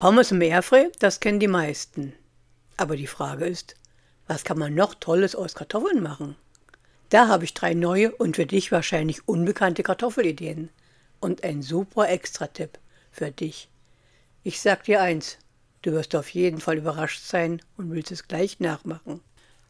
Pommes im Airfryer, das kennen die meisten. Aber die Frage ist, was kann man noch Tolles aus Kartoffeln machen? Da habe ich 3 neue und für dich wahrscheinlich unbekannte Kartoffelideen. Und ein super Extra-Tipp für dich. Ich sag dir eins, du wirst auf jeden Fall überrascht sein und willst es gleich nachmachen.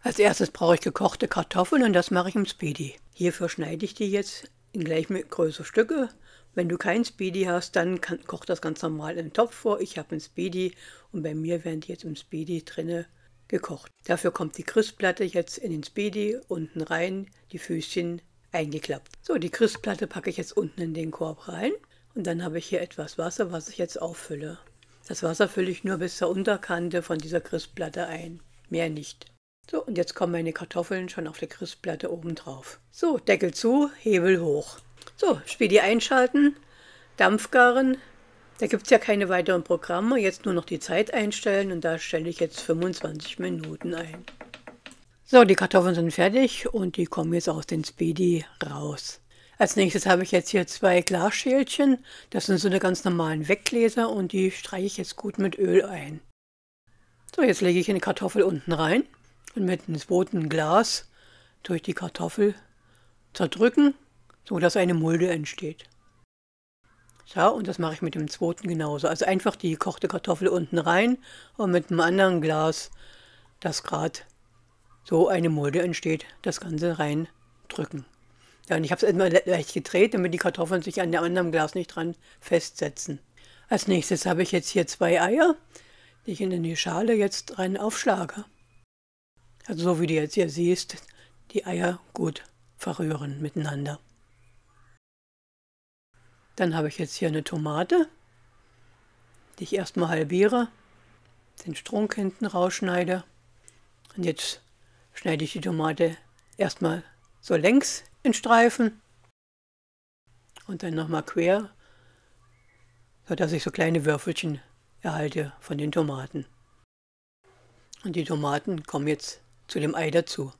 Als erstes brauche ich gekochte Kartoffeln und das mache ich im Speedy. Hierfür schneide ich die jetzt in gleich größere Stücke. Wenn du kein Speedy hast, dann koch das ganz normal in den Topf vor. Ich habe einen Speedy und bei mir werden die jetzt im Speedy drinne gekocht. Dafür kommt die Crispplatte jetzt in den Speedy unten rein, die Füßchen eingeklappt. So, die Crispplatte packe ich jetzt unten in den Korb rein und dann habe ich hier etwas Wasser, was ich jetzt auffülle. Das Wasser fülle ich nur bis zur Unterkante von dieser Crispplatte ein, mehr nicht. So, und jetzt kommen meine Kartoffeln schon auf der Crispplatte oben drauf. So, Deckel zu, Hebel hoch. So, Speedy einschalten, Dampf garen. Da gibt es ja keine weiteren Programme, jetzt nur noch die Zeit einstellen und da stelle ich jetzt 25 Minuten ein. So, die Kartoffeln sind fertig und die kommen jetzt aus dem Speedy raus. Als nächstes habe ich jetzt hier 2 Glasschälchen, das sind so eine ganz normalen Weggläser und die streiche ich jetzt gut mit Öl ein. So, jetzt lege ich eine Kartoffel unten rein und mit einem zweiten Glas durch die Kartoffel zerdrücken, so dass eine Mulde entsteht. So, und das mache ich mit dem zweiten genauso. Also einfach die gekochte Kartoffel unten rein und mit einem anderen Glas, das gerade so eine Mulde entsteht, das Ganze reindrücken. Ja, und ich habe es immer leicht gedreht, damit die Kartoffeln sich an dem anderen Glas nicht dran festsetzen. Als nächstes habe ich jetzt hier 2 Eier, die ich in die Schale jetzt rein aufschlage. Also so wie du jetzt hier siehst, die Eier gut verrühren miteinander. Dann habe ich jetzt hier eine Tomate, die ich erstmal halbiere, den Strunk hinten rausschneide. Und jetzt schneide ich die Tomate erstmal so längs in Streifen und dann nochmal quer, sodass ich so kleine Würfelchen erhalte von den Tomaten. Und die Tomaten kommen jetzt zu dem Ei dazu.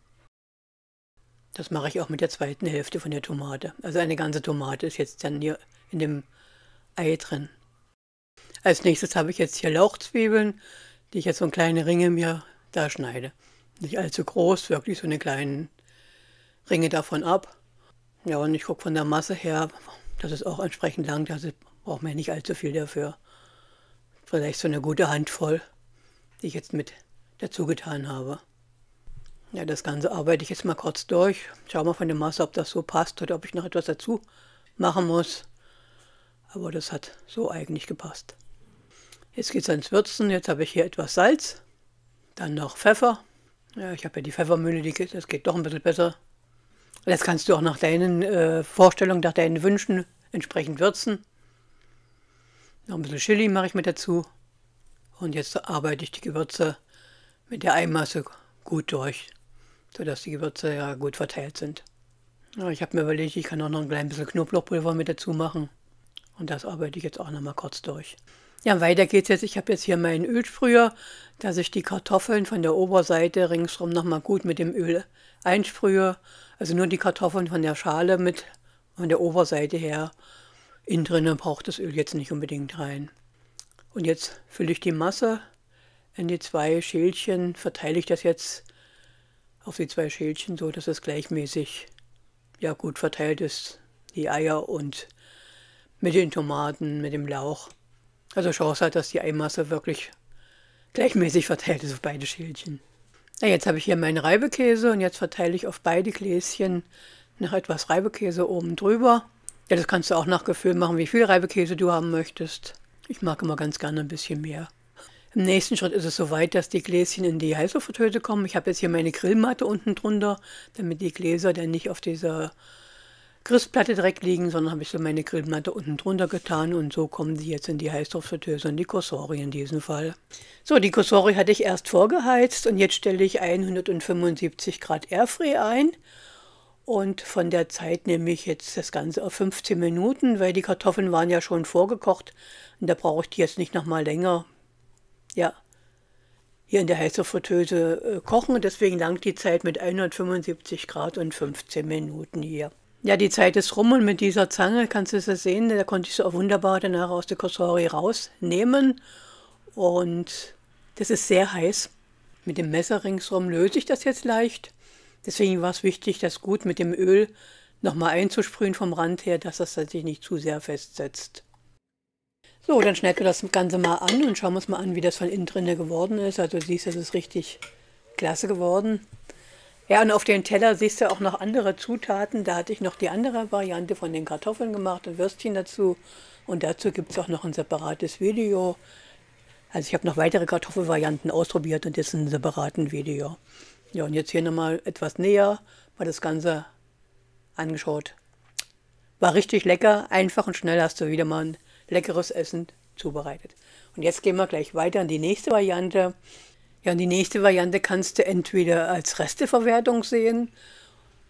Das mache ich auch mit der zweiten Hälfte von der Tomate. Also eine ganze Tomate ist jetzt dann hier in dem Ei drin. Als nächstes habe ich jetzt hier Lauchzwiebeln, die ich jetzt so in kleine Ringe mir da schneide. Nicht allzu groß, wirklich so eine kleinen Ringe davon ab. Ja, und ich gucke von der Masse her, das ist auch entsprechend lang, das braucht man ja nicht allzu viel dafür. Vielleicht so eine gute Handvoll, die ich jetzt mit dazu getan habe. Ja, das Ganze arbeite ich jetzt mal kurz durch. Schau mal von der Masse, ob das so passt oder ob ich noch etwas dazu machen muss. Aber das hat so eigentlich gepasst. Jetzt geht es ans Würzen. Jetzt habe ich hier etwas Salz, dann noch Pfeffer. Ja, ich habe ja die Pfeffermühle, das geht doch ein bisschen besser. Jetzt kannst du auch nach deinen Vorstellungen, nach deinen Wünschen entsprechend würzen. Noch ein bisschen Chili mache ich mit dazu. Und jetzt arbeite ich die Gewürze mit der Eimasse gut durch, sodass die Gewürze ja gut verteilt sind. Ja, ich habe mir überlegt, ich kann auch noch ein klein bisschen Knoblauchpulver mit dazu machen. Und das arbeite ich jetzt auch noch mal kurz durch. Ja, weiter geht's jetzt. Ich habe jetzt hier meinen Ölsprüher, dass ich die Kartoffeln von der Oberseite ringsrum noch mal gut mit dem Öl einsprühe. Also nur die Kartoffeln von der Schale mit von der Oberseite her. Innen drinnen braucht das Öl jetzt nicht unbedingt rein. Und jetzt fülle ich die Masse in die 2 Schälchen, verteile ich das jetzt auf die 2 Schälchen, so dass es gleichmäßig ja, gut verteilt ist, die Eier und mit den Tomaten, mit dem Lauch. Also Chance hat, dass die Eimasse wirklich gleichmäßig verteilt ist auf beide Schälchen. Ja, jetzt habe ich hier meinen Reibekäse und jetzt verteile ich auf beide Gläschen noch etwas Reibekäse oben drüber. Ja, das kannst du auch nach Gefühl machen, wie viel Reibekäse du haben möchtest. Ich mag immer ganz gerne ein bisschen mehr. Im nächsten Schritt ist es soweit, dass die Gläschen in die Heißluftfritteuse kommen. Ich habe jetzt hier meine Grillmatte unten drunter, damit die Gläser dann nicht auf dieser Grillplatte direkt liegen, sondern habe ich so meine Grillmatte unten drunter getan und so kommen die jetzt in die Heißluftfritteuse, in die Cosori in diesem Fall. So, die Cosori hatte ich erst vorgeheizt und jetzt stelle ich 175 Grad Airfryer ein. Und von der Zeit nehme ich jetzt das Ganze auf 15 Minuten, weil die Kartoffeln waren ja schon vorgekocht und da brauche ich die jetzt nicht nochmal länger, ja, hier in der Heißluftfritteuse kochen. Deswegen langt die Zeit mit 175 Grad und 15 Minuten hier. Ja, die Zeit ist rum und mit dieser Zange kannst du es sehen, da konnte ich es auch wunderbar danach aus der Cosori rausnehmen. Und das ist sehr heiß. Mit dem Messer ringsherum löse ich das jetzt leicht. Deswegen war es wichtig, das gut mit dem Öl nochmal einzusprühen vom Rand her, dass das sich nicht zu sehr festsetzt. So, dann schneiden wir das Ganze mal an und schauen wir uns mal an, wie das von innen drin geworden ist. Also du siehst, das ist richtig klasse geworden. Ja, und auf dem Teller siehst du auch noch andere Zutaten. Da hatte ich noch die andere Variante von den Kartoffeln gemacht und Würstchen dazu. Und dazu gibt es auch noch ein separates Video. Also ich habe noch weitere Kartoffelvarianten ausprobiert und das ist ein separaten Video. Ja, und jetzt hier nochmal etwas näher, mal das Ganze angeschaut. War richtig lecker, einfach und schnell hast du wieder mal ein leckeres Essen zubereitet. Und jetzt gehen wir gleich weiter in die nächste Variante. Ja, und die nächste Variante kannst du entweder als Resteverwertung sehen,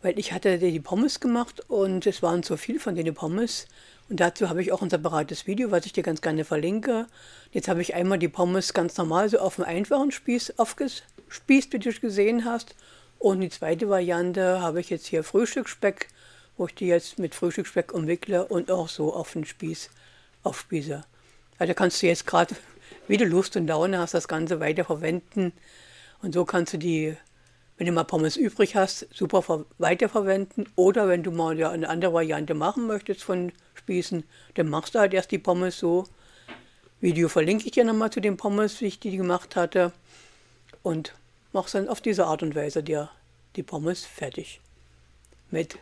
weil ich hatte die Pommes gemacht und es waren zu viel von den Pommes. Und dazu habe ich auch ein separates Video, was ich dir ganz gerne verlinke. Jetzt habe ich einmal die Pommes ganz normal so auf einem einfachen Spieß aufgespießt, wie du gesehen hast. Und die zweite Variante habe ich jetzt hier Frühstücksspeck, wo ich die jetzt mit Frühstücksspeck umwickle und auch so auf den Spieß aufspieße. Also kannst du jetzt gerade, wie du Lust und Laune hast, das Ganze weiter verwenden. Und so kannst du die, wenn du mal Pommes übrig hast, super weiterverwenden. Oder wenn du mal ja eine andere Variante machen möchtest von Spießen, dann machst du halt erst die Pommes so. Video verlinke ich dir nochmal zu den Pommes, wie ich die gemacht hatte. Und machst dann auf diese Art und Weise dir die Pommes fertig. Mit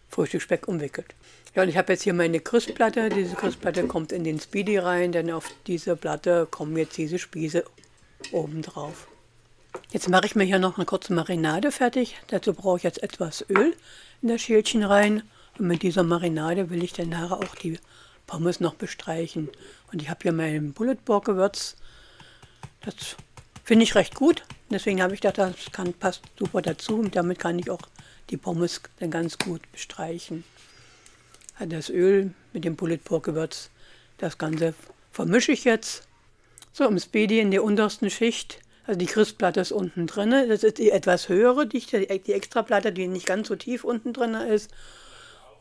Frühstücksspeck umwickelt. Ja, und ich habe jetzt hier meine Grüßplatte. Diese Grüßplatte kommt in den Speedy rein, denn auf diese Platte kommen jetzt diese Spieße oben drauf. Jetzt mache ich mir hier noch eine kurze Marinade fertig. Dazu brauche ich jetzt etwas Öl in das Schälchen rein. Und mit dieser Marinade will ich dann nachher auch die Pommes noch bestreichen. Und ich habe hier mein Bullet Pork Gewürz. Das finde ich recht gut. Deswegen habe ich gedacht, das passt super dazu. Und damit kann ich auch die Pommes dann ganz gut bestreichen. Also das Öl mit dem Bullet Pork Gewürz, das Ganze vermische ich jetzt. So, im Speedy in der untersten Schicht, also die Grillplatte ist unten drin. Das ist die etwas höhere, die Extraplatte, die nicht ganz so tief unten drin ist.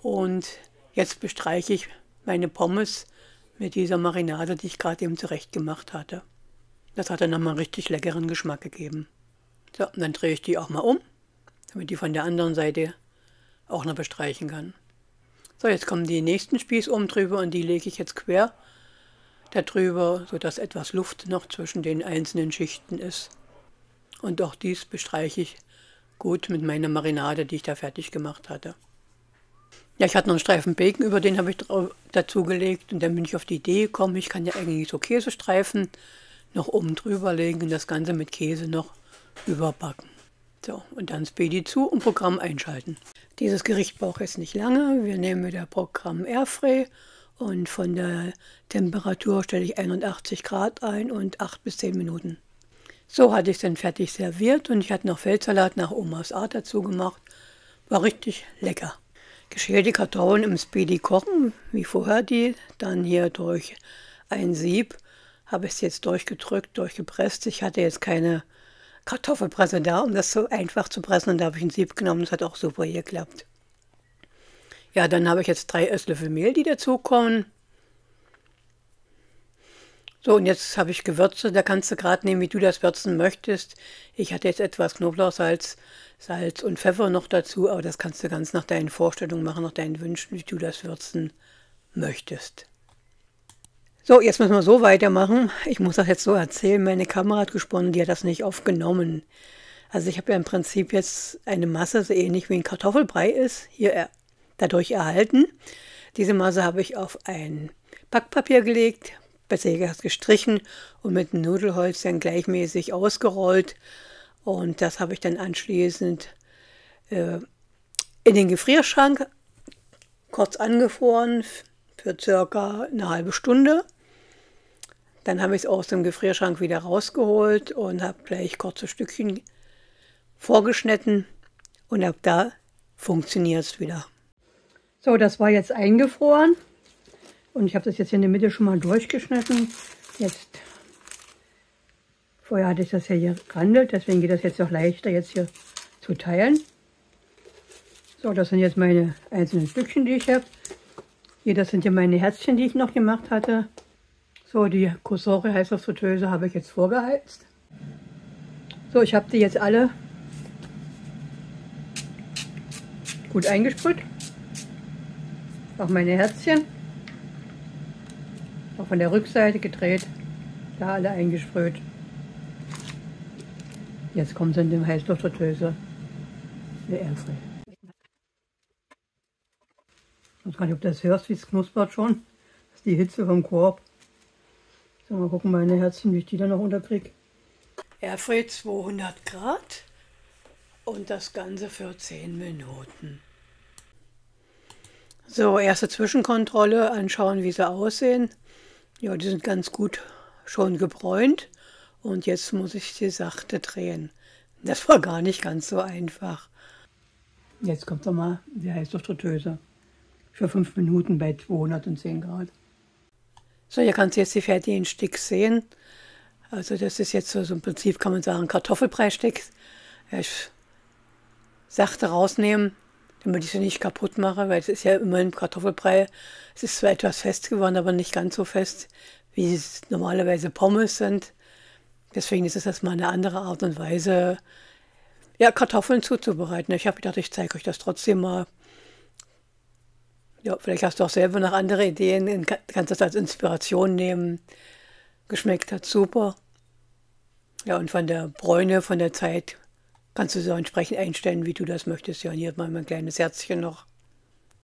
Und jetzt bestreiche ich meine Pommes mit dieser Marinade, die ich gerade eben zurecht gemacht hatte. Das hat dann nochmal einen richtig leckeren Geschmack gegeben. So, und dann drehe ich die auch mal um, damit die von der anderen Seite auch noch bestreichen kann. So, jetzt kommen die nächsten Spieß oben drüber und die lege ich jetzt quer darüber, sodass etwas Luft noch zwischen den einzelnen Schichten ist. Und auch dies bestreiche ich gut mit meiner Marinade, die ich da fertig gemacht hatte. Ja, ich hatte noch einen Streifen Bacon, über den habe ich dazu gelegt und dann bin ich auf die Idee gekommen, ich kann ja eigentlich so Käsestreifen noch oben drüber legen und das Ganze mit Käse noch überbacken. So, und dann Speedy zu und Programm einschalten. Dieses Gericht braucht jetzt nicht lange. Wir nehmen wieder Programm Airfryer und von der Temperatur stelle ich 81 Grad ein und 8 bis 10 Minuten. So hatte ich es dann fertig serviert und ich hatte noch Feldsalat nach Omas Art dazu gemacht. War richtig lecker. Geschälte Kartoffeln im Speedy kochen, wie vorher die, dann hier durch ein Sieb habe ich es jetzt durchgedrückt, durchgepresst. Ich hatte jetzt keine Kartoffelpresse da, um das so einfach zu pressen. Und da habe ich ein Sieb genommen, das hat auch super geklappt. Ja, dann habe ich jetzt 3 Esslöffel Mehl, die dazukommen. So, und jetzt habe ich Gewürze, da kannst du gerade nehmen, wie du das würzen möchtest. Ich hatte jetzt etwas Knoblauchsalz, Salz und Pfeffer noch dazu, aber das kannst du ganz nach deinen Vorstellungen machen, nach deinen Wünschen, wie du das würzen möchtest. So, jetzt müssen wir so weitermachen. Ich muss das jetzt so erzählen. Meine Kamera hat gesponnen, die hat das nicht aufgenommen. Also ich habe ja im Prinzip jetzt eine Masse, so ähnlich wie ein Kartoffelbrei ist, hier dadurch erhalten. Diese Masse habe ich auf ein Backpapier gelegt, besser gesagt gestrichen und mit einem Nudelholz dann gleichmäßig ausgerollt. Und das habe ich dann anschließend in den Gefrierschrank kurz angefroren für circa eine halbe Stunde. Dann habe ich es aus dem Gefrierschrank wieder rausgeholt und habe gleich kurze Stückchen vorgeschnitten und ab da funktioniert es wieder. So, das war jetzt eingefroren und ich habe das jetzt hier in der Mitte schon mal durchgeschnitten. Jetzt, vorher hatte ich das ja hier gehandelt, deswegen geht das jetzt auch leichter jetzt hier zu teilen. So, das sind jetzt meine einzelnen Stückchen, die ich habe. Hier, das sind ja meine Herzchen, die ich noch gemacht hatte. So, die Cursore Heißluftfritteuse habe ich jetzt vorgeheizt. So, ich habe die jetzt alle gut eingesprüht. Auch meine Herzchen. Auch von der Rückseite gedreht. Da alle eingesprüht. Jetzt kommt es in dem Heißluftfritteuse. Der Airfryer. Ich weiß gar nicht, ob du das hörst, wie es knuspert schon. Das ist die Hitze vom Korb. So, mal gucken, meine Herzchen, wie ich die dann noch unterkriege. Airfryer 200 Grad und das Ganze für 10 Minuten. So, erste Zwischenkontrolle, anschauen, wie sie aussehen. Ja, die sind ganz gut schon gebräunt und jetzt muss ich sie sachte drehen. Das war gar nicht ganz so einfach. Jetzt kommt nochmal die Heißluftfritteuse für 5 Minuten bei 210 Grad. So, hier kannst du jetzt die fertigen Sticks sehen. Also das ist jetzt so im Prinzip, kann man sagen, Kartoffelbrei-Sticks. Ich sachte rausnehmen, damit ich sie nicht kaputt mache, weil es ist ja immer ein Kartoffelbrei. Es ist zwar etwas fest geworden, aber nicht ganz so fest, wie es normalerweise Pommes sind. Deswegen ist es erstmal eine andere Art und Weise, ja, Kartoffeln zuzubereiten. Ich habe gedacht, ich zeige euch das trotzdem mal. Ja, vielleicht hast du auch selber noch andere Ideen, kannst das als Inspiration nehmen. Geschmeckt hat super. Ja, und von der Bräune, von der Zeit, kannst du so entsprechend einstellen, wie du das möchtest. Ja, und hier hat man ein kleines Herzchen noch.